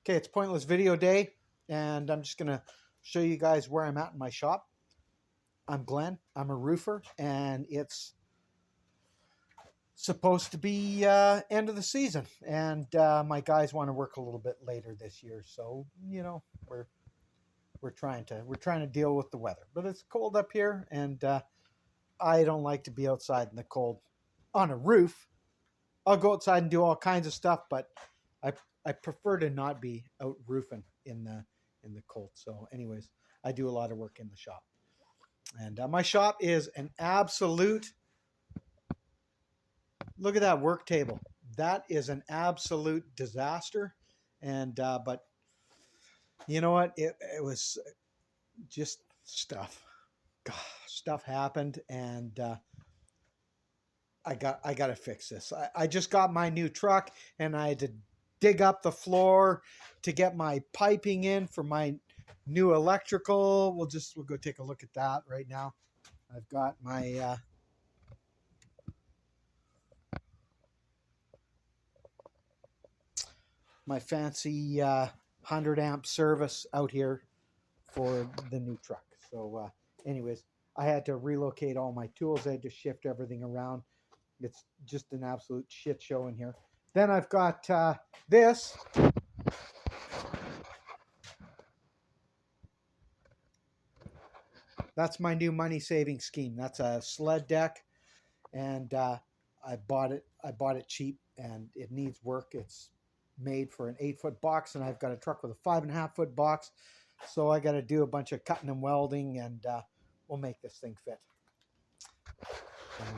Okay, it's pointless video day, and I'm just gonna show you guys where I'm at in my shop. I'm Glenn. I'm a roofer, and it's supposed to be end of the season, and my guys want to work a little bit later this year. So we're trying to deal with the weather, but it's cold up here, and I don't like to be outside in the cold on a roof. I'll go outside and do all kinds of stuff, but I I prefer to not be out roofing in the cold. So, anyways, I do a lot of work in the shop, and my shop is an absolute. Look at that work table. That is an absolute disaster, and but you know what? It was just stuff. Gosh, stuff happened, and I got to fix this. I just got my new truck, and I had to dig up the floor to get my piping in for my new electrical. We'll go take a look at that right now. I've got my fancy 100 amp service out here for the new truck. So anyways, I had to relocate all my tools. I had to shift everything around. It's just an absolute shit show in here. Then I've got this. That's my new money saving scheme. That's a sled deck, and I bought it. I bought it cheap, and it needs work. It's made for an 8-foot box, and I've got a truck with a 5.5-foot box. So I got to do a bunch of cutting and welding, and we'll make this thing fit.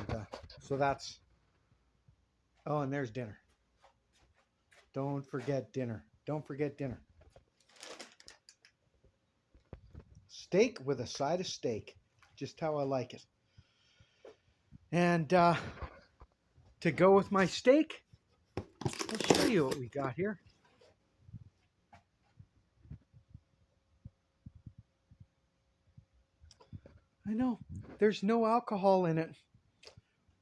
And so that's. Oh, and there's dinner. Don't forget dinner. Don't forget dinner. Steak with a side of steak. Just how I like it. And to go with my steak, I'll show you what we got here. I know. There's no alcohol in it.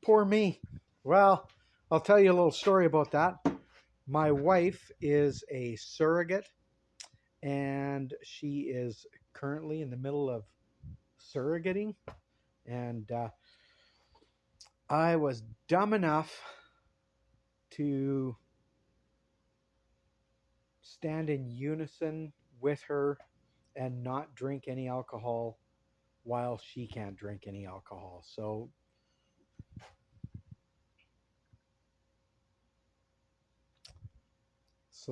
Poor me. Well, I'll tell you a little story about that. My wife is a surrogate, and she is currently in the middle of surrogating. And I was dumb enough to stand in unison with her and not drink any alcohol while she can't drink any alcohol. So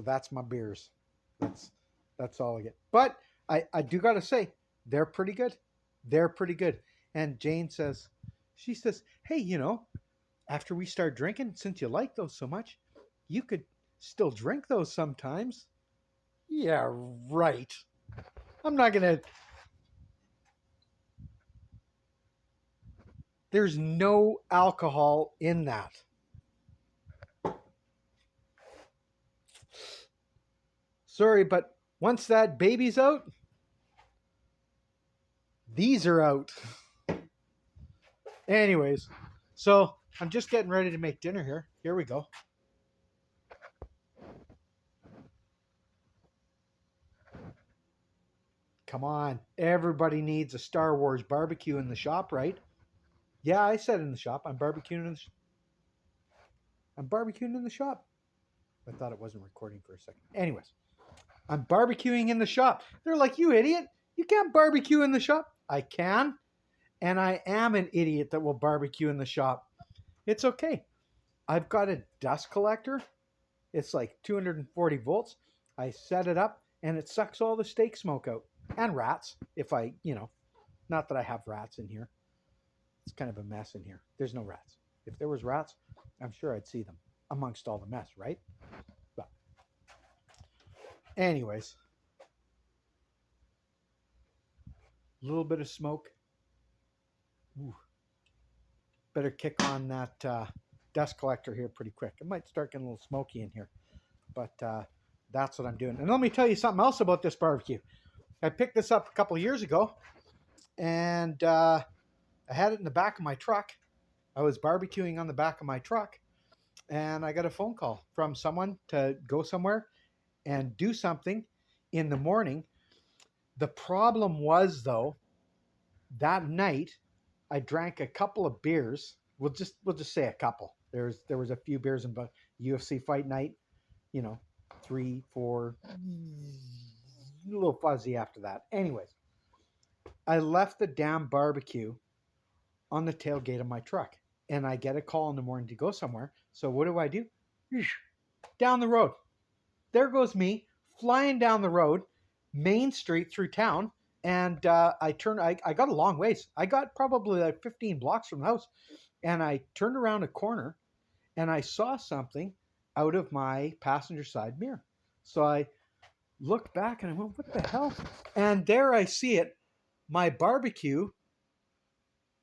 that's my beers. That's all I get. But I do gotta say, they're pretty good. They're pretty good. And Jane says, she says, hey, after we start drinking, since you like those so much, you could still drink those sometimes. Yeah, right. I'm not gonna. There's no alcohol in that. Sorry, but once that baby's out, these are out. Anyways, so I'm just getting ready to make dinner here. Here we go. Come on. Everybody needs a Star Wars barbecue in the shop, right? Yeah, I said in the shop. I'm barbecuing in the shop. I thought it wasn't recording for a second. Anyways, I'm barbecuing in the shop. They're like, you idiot. You can't barbecue in the shop. I can. And I am an idiot that will barbecue in the shop. It's okay. I've got a dust collector. It's like 240 volts. I set it up, and it sucks all the steak smoke out. And rats, if I, not that I have rats in here. It's kind of a mess in here. There's no rats. If there was rats, I'm sure I'd see them amongst all the mess, right? But anyways, a little bit of smoke. Ooh. Better kick on that dust collector here pretty quick. It might start getting a little smoky in here, but that's what I'm doing. And let me tell you something else about this barbecue. I picked this up a couple of years ago, and I had it in the back of my truck. I was barbecuing on the back of my truck, and I got a phone call from someone to go somewhere, and do something in the morning. The problem was, though, that night I drank a couple of beers. We'll just say a couple. There was a few beers in UFC fight night, you know, 3, 4, a little fuzzy after that. Anyways, I left the damn barbecue on the tailgate of my truck, and I get a call in the morning to go somewhere. So what do? Down the road. There goes me flying down the road, Main Street through town, and I got a long ways. I got probably like 15 blocks from the house, and I turned around a corner, and I saw something out of my passenger side mirror. So I looked back and I went, "What the hell?" And there I see it, my barbecue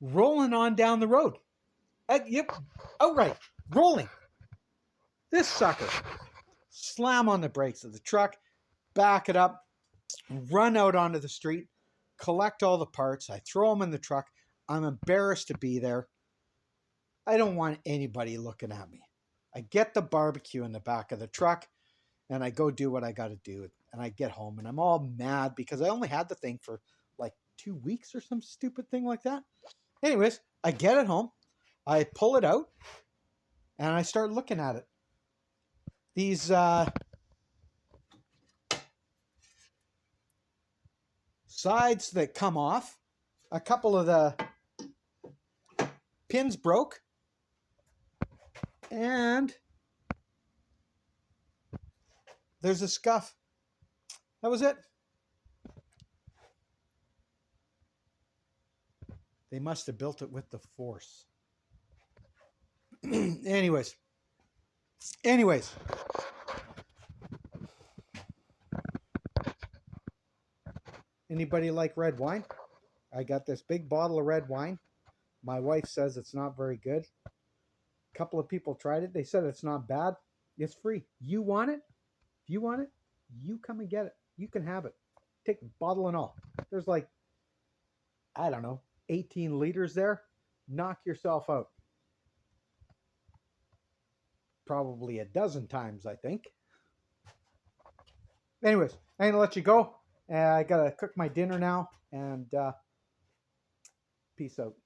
rolling on down the road. Yep, outright rolling. This sucker. Slam on the brakes of the truck, back it up, run out onto the street, collect all the parts. I throw them in the truck. I'm embarrassed to be there. I don't want anybody looking at me. I get the barbecue in the back of the truck, and I go do what I got to do. And I get home, and I'm all mad because I only had the thing for like 2 weeks or some stupid thing like that. Anyways, I get it home. I pull it out, and I start looking at it. These sides that come off, a couple of the pins broke, and there's a scuff. That was it. They must have built it with the force. Anyways. Anybody like red wine? I got this big bottle of red wine. My wife says it's not very good. A couple of people tried it. They said it's not bad. It's free. You want it? If you want it, you come and get it. You can have it. Take a bottle and all. There's like, I don't know, 18 liters there. Knock yourself out. Probably a dozen times, I think. Anyways, I'm going to let you go. I got to cook my dinner now, and peace out.